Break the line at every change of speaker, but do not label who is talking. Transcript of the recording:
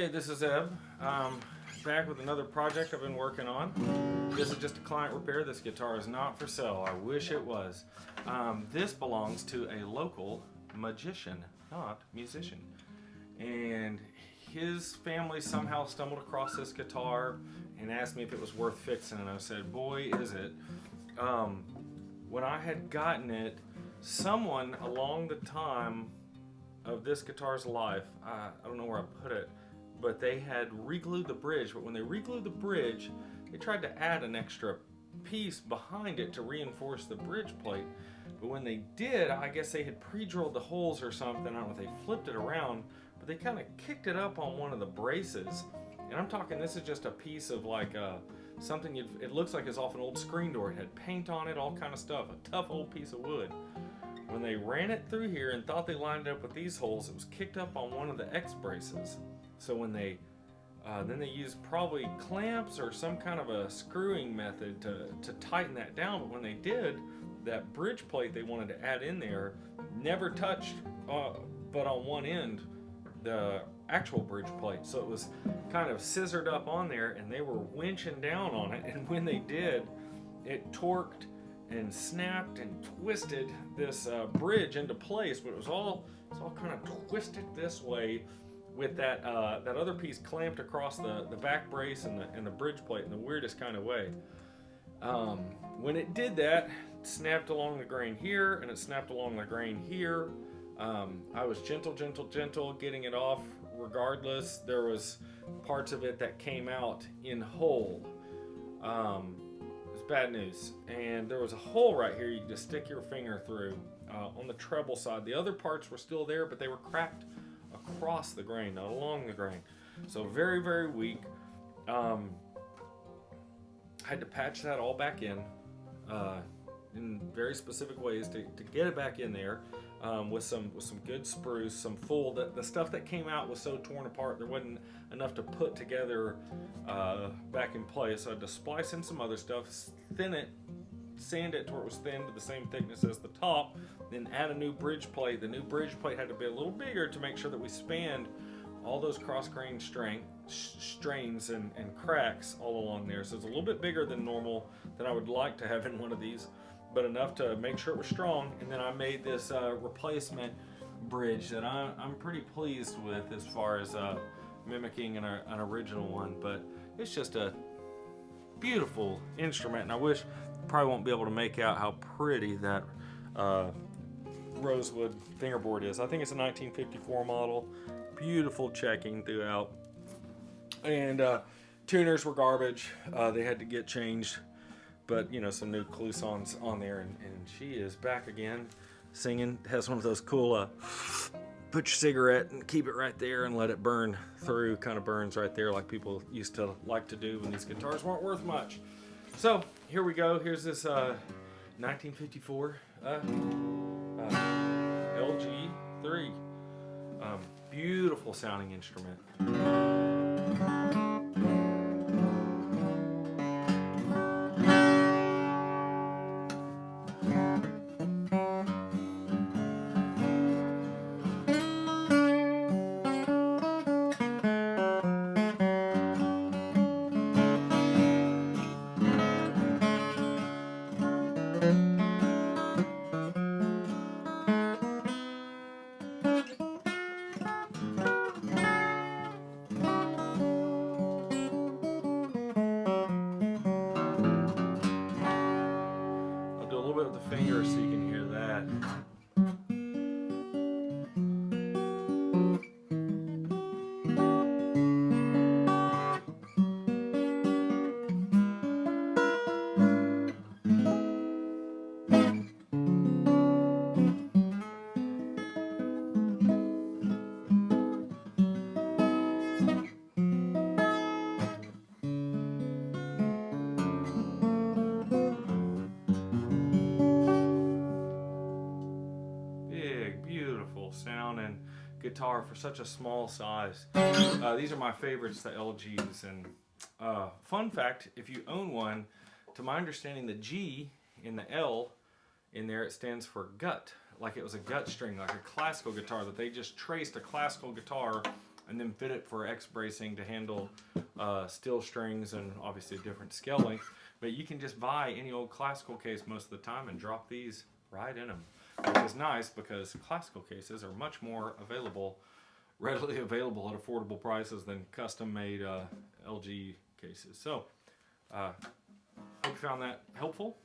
Hey, this is Eb. Back with another project I've been working on. This is just a client repair. This guitar is not for sale. I wish it was. This belongs to a local magician, not musician. And his family somehow stumbled across this guitar and asked me if it was worth fixing, and I said, boy, is it. When I had gotten it, someone along the time of this guitar's life, I don't know where I put it, but they had re-glued the bridge. But when they re-glued the bridge, they tried to add an extra piece behind it to reinforce the bridge plate. But when they did, I guess they had pre-drilled the holes or something. I don't know if they flipped it around, but they kind of kicked it up on one of the braces. And I'm talking, this is just a piece of like something, it looks like it's off an old screen door. It had paint on it, all kind of stuff, a tough old piece of wood. When they ran it through here and thought they lined it up with these holes, it was kicked up on one of the X braces. So when they then they used probably clamps or some kind of a screwing method to tighten that down. But when they did, that bridge plate they wanted to add in there never touched, but on one end, the actual bridge plate. So it was kind of scissored up on there, and they were winching down on it. And when they did, it torqued and snapped and twisted this bridge into place, but it's all kind of twisted this way with that that other piece clamped across the back brace and the bridge plate in the weirdest kind of way. When it did that, it snapped along the grain here, and it snapped along the grain here. I was gentle getting it off. Regardless, there was parts of it that came out in whole. Bad news. And there was a hole right here you could just stick your finger through on the treble side. The other parts were still there, but they were cracked across the grain, not along the grain. So very, very weak. Had to patch that all back in very specific ways to get it back in there with some good spruce, some full. The stuff that came out was so torn apart there wasn't enough to put together back in place. So I had to splice in some other stuff, thin it, sand it to where it was thin to the same thickness as the top, then add a new bridge plate. The new bridge plate had to be a little bigger to make sure that we spanned all those cross-grain strains and cracks all along there. So it's a little bit bigger than normal than I would like to have in one of these, but enough to make sure it was strong. And then I made this replacement bridge that I'm pretty pleased with as far as mimicking an original one. But it's just a beautiful instrument, and I wish, probably won't be able to make out how pretty that rosewood fingerboard is. I think it's a 1954 model. Beautiful checking throughout. And tuners were garbage. They had to get changed. But, you know, some new cloisons on there. And she is back again singing. Has one of those cool, put your cigarette and keep it right there and let it burn through. Kind of burns right there like people used to like to do when these guitars weren't worth much. So, here we go. Here's this 1954 LG-3. Beautiful sounding instrument. The finger so you can hear that. Sound and guitar for such a small size. These are my favorites, the LGs. And fun fact, if you own one, to my understanding, the G in the L in there, it stands for gut, like it was a gut string, like a classical guitar, that they just traced a classical guitar and then fit it for X bracing to handle steel strings and obviously a different scale length. But you can just buy any old classical case most of the time and drop these right in them, which is nice because classical cases are much more readily available at affordable prices than custom-made LG cases. So, hope you found that helpful.